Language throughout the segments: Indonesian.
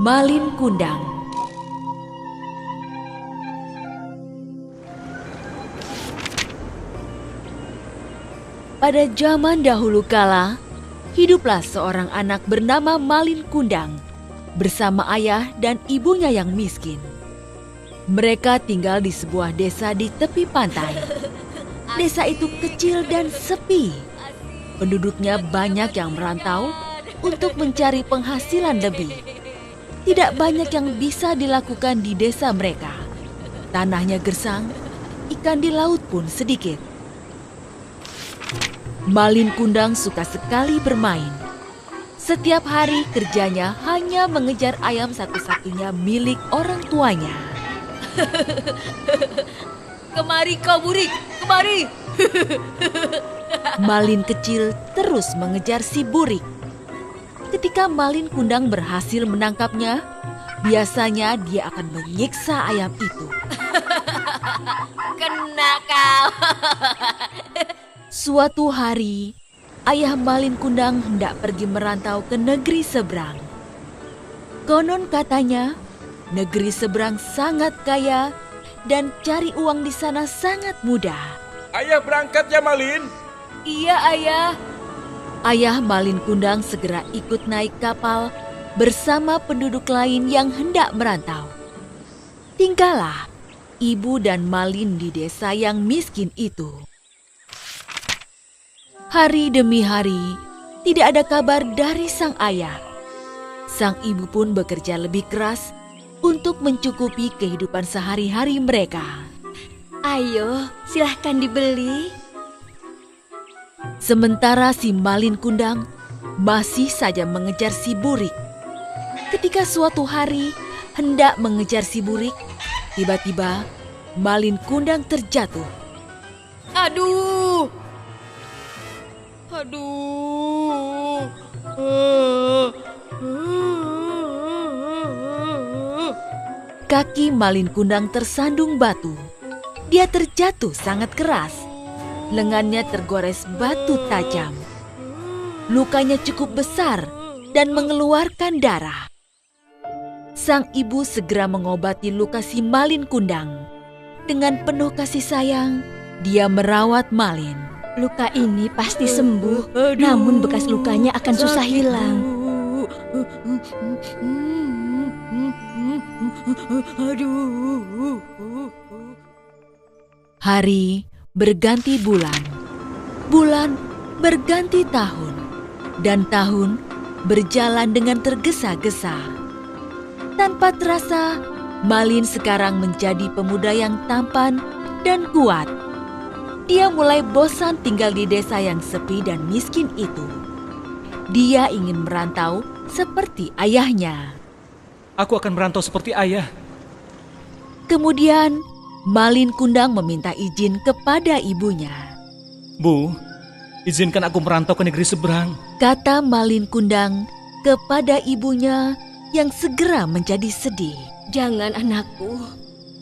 Malin Kundang. Pada zaman dahulu kala, hiduplah seorang anak bernama Malin Kundang bersama ayah dan ibunya yang miskin. Mereka tinggal di sebuah desa di tepi pantai. Desa itu kecil dan sepi. Penduduknya banyak yang merantau untuk mencari penghasilan lebih. Tidak banyak yang bisa dilakukan di desa mereka. Tanahnya gersang, ikan di laut pun sedikit. Malin Kundang suka sekali bermain. Setiap hari kerjanya hanya mengejar ayam satu-satunya milik orang tuanya. Kemari kau burik, kemari. Malin kecil terus mengejar si burik. Ketika Malin Kundang berhasil menangkapnya, biasanya dia akan menyiksa ayam itu. Kena kau. Suatu hari, ayah Malin Kundang hendak pergi merantau ke negeri seberang. Konon katanya, negeri seberang sangat kaya dan cari uang di sana sangat mudah. Ayah berangkat ya, Malin? Iya, ayah. Ayah Malin Kundang segera ikut naik kapal bersama penduduk lain yang hendak merantau. Tinggallah ibu dan Malin di desa yang miskin itu. Hari demi hari, tidak ada kabar dari sang ayah. Sang ibu pun bekerja lebih keras untuk mencukupi kehidupan sehari-hari mereka. Ayo, silahkan dibeli. Sementara si Malin Kundang masih saja mengejar si burik. Ketika suatu hari hendak mengejar si burik, tiba-tiba Malin Kundang terjatuh. Aduh. Aduh. Kaki Malin Kundang tersandung batu. Dia terjatuh sangat keras. Lengannya tergores batu tajam. Lukanya cukup besar dan mengeluarkan darah. Sang ibu segera mengobati luka si Malin Kundang. Dengan penuh kasih sayang, dia merawat Malin. Luka ini pasti sembuh, namun bekas lukanya akan susah hilang. Hari berganti bulan, bulan berganti tahun, dan tahun berjalan dengan tergesa-gesa. Tanpa terasa, Malin sekarang menjadi pemuda yang tampan dan kuat. Dia mulai bosan tinggal di desa yang sepi dan miskin itu. Dia ingin merantau seperti ayahnya. Aku akan merantau seperti ayah. Kemudian, Malin Kundang meminta izin kepada ibunya. Bu, izinkan aku merantau ke negeri seberang. Kata Malin Kundang kepada ibunya yang segera menjadi sedih. Jangan anakku,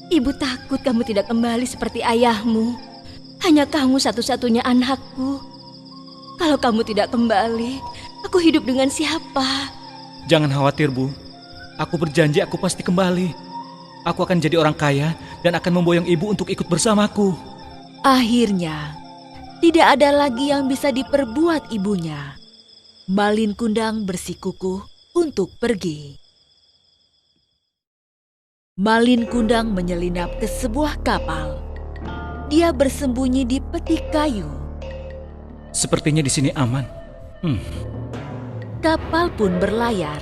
ibu takut kamu tidak kembali seperti ayahmu. Hanya kamu satu-satunya anakku. Kalau kamu tidak kembali, aku hidup dengan siapa? Jangan khawatir, Bu. Aku berjanji aku pasti kembali. Aku akan jadi orang kaya dan akan memboyong ibu untuk ikut bersamaku. Akhirnya, tidak ada lagi yang bisa diperbuat ibunya. Malin Kundang bersikukuh untuk pergi. Malin Kundang menyelinap ke sebuah kapal. Dia bersembunyi di peti kayu. Sepertinya di sini aman. Kapal pun berlayar.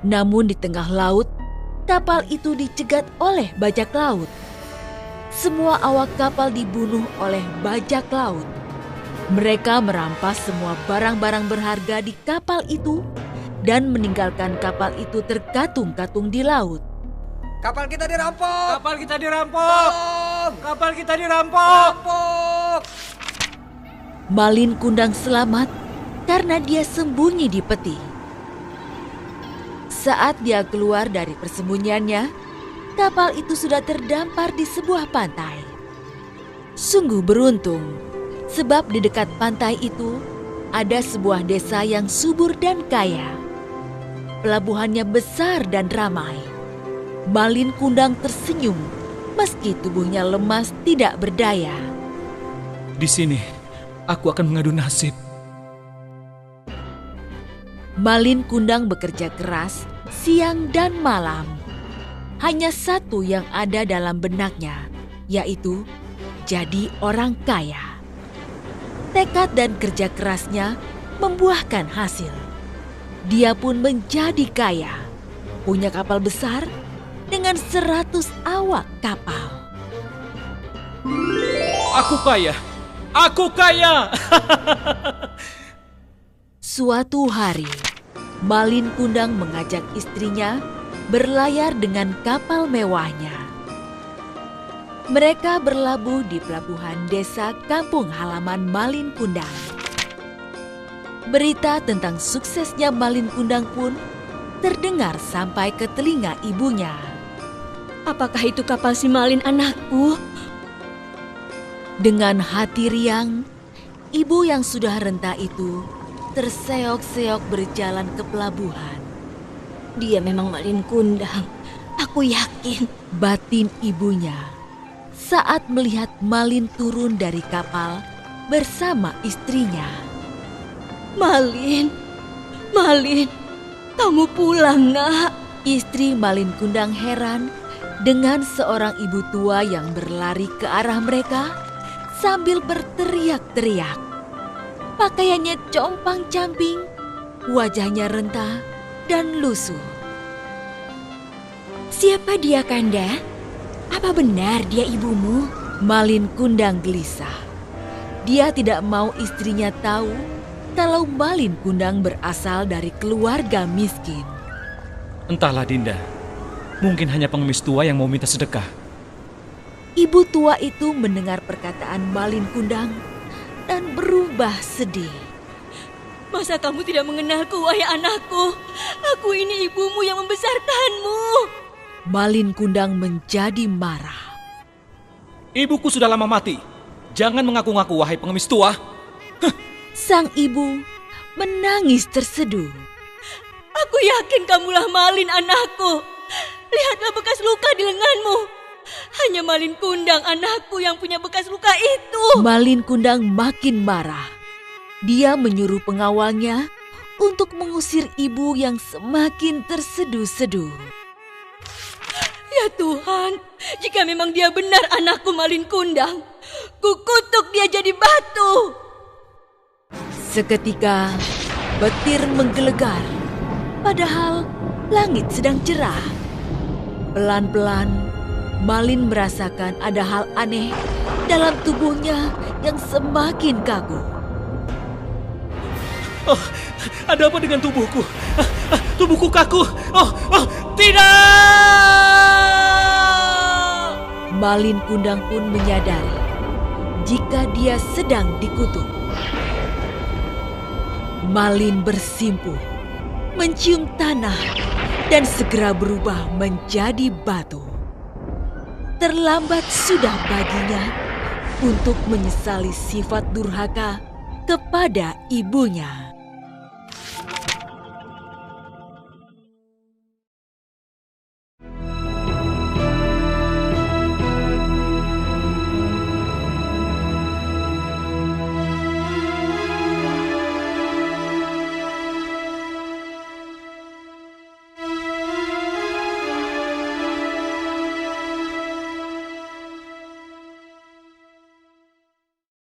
Namun di tengah laut, kapal itu dicegat oleh bajak laut. Semua awak kapal dibunuh oleh bajak laut. Mereka merampas semua barang-barang berharga di kapal itu dan meninggalkan kapal itu terkatung-katung di laut. Kapal kita dirampok! Kapal kita dirampok! Tolong! Kapal kita dirampok! Rampok! Malin Kundang selamat karena dia sembunyi di peti. Saat dia keluar dari persembunyiannya, kapal itu sudah terdampar di sebuah pantai. Sungguh beruntung, sebab di dekat pantai itu ada sebuah desa yang subur dan kaya. pelabuhannya besar dan ramai. Malin Kundang tersenyum meski tubuhnya lemas tidak berdaya. Di sini, aku akan mengadu nasib. Malin Kundang bekerja keras siang dan malam. Hanya satu yang ada dalam benaknya, yaitu jadi orang kaya. Tekad dan kerja kerasnya membuahkan hasil. Dia pun menjadi kaya, punya kapal besar dengan 100 awak kapal. Aku kaya! Aku kaya! Suatu hari, Malin Kundang mengajak istrinya berlayar dengan kapal mewahnya. Mereka berlabuh di pelabuhan desa kampung halaman Malin Kundang. Berita tentang suksesnya Malin Kundang pun terdengar sampai ke telinga ibunya. Apakah itu kapal si Malin anakku? Dengan hati riang, ibu yang sudah renta itu terseok-seok berjalan ke pelabuhan. Dia memang Malin Kundang, aku yakin. Batin ibunya saat melihat Malin turun dari kapal bersama istrinya. Malin, kamu pulang, Nak. Istri Malin Kundang heran dengan seorang ibu tua yang berlari ke arah mereka sambil berteriak-teriak. Pakaiannya compang-camping, wajahnya renta dan lusuh. Siapa dia, Kanda? Apa benar dia ibumu? Malin Kundang gelisah. Dia tidak mau istrinya tahu kalau Malin Kundang berasal dari keluarga miskin. Entahlah Dinda, mungkin hanya pengemis tua yang mau minta sedekah. Ibu tua itu mendengar perkataan Malin Kundang dan berubah sedih. Masa kamu tidak mengenalku, wahai anakku? Aku ini ibumu yang membesarkanmu. Malin Kundang menjadi marah. Ibuku sudah lama mati. Jangan mengaku-ngaku, wahai pengemis tua. Sang ibu menangis terseduh. Aku yakin kamulah Malin anakku. Lihatlah bekas luka di lenganmu. Hanya Malin Kundang anakku yang punya bekas luka itu. Malin Kundang makin marah. Dia menyuruh pengawalnya untuk mengusir ibu yang semakin terseduh-seduh. Ya Tuhan, jika memang dia benar anakku Malin Kundang, kukutuk dia jadi batu. Seketika petir menggelegar, padahal langit sedang cerah. Pelan-pelan Malin merasakan ada hal aneh dalam tubuhnya yang semakin kaku. Oh, ada apa dengan tubuhku? Tubuhku kaku. Tidak! Malin Kundang pun menyadari jika dia sedang dikutuk. Malin bersimpuh, mencium tanah dan segera berubah menjadi batu. Terlambat sudah baginya untuk menyesali sifat durhaka kepada ibunya.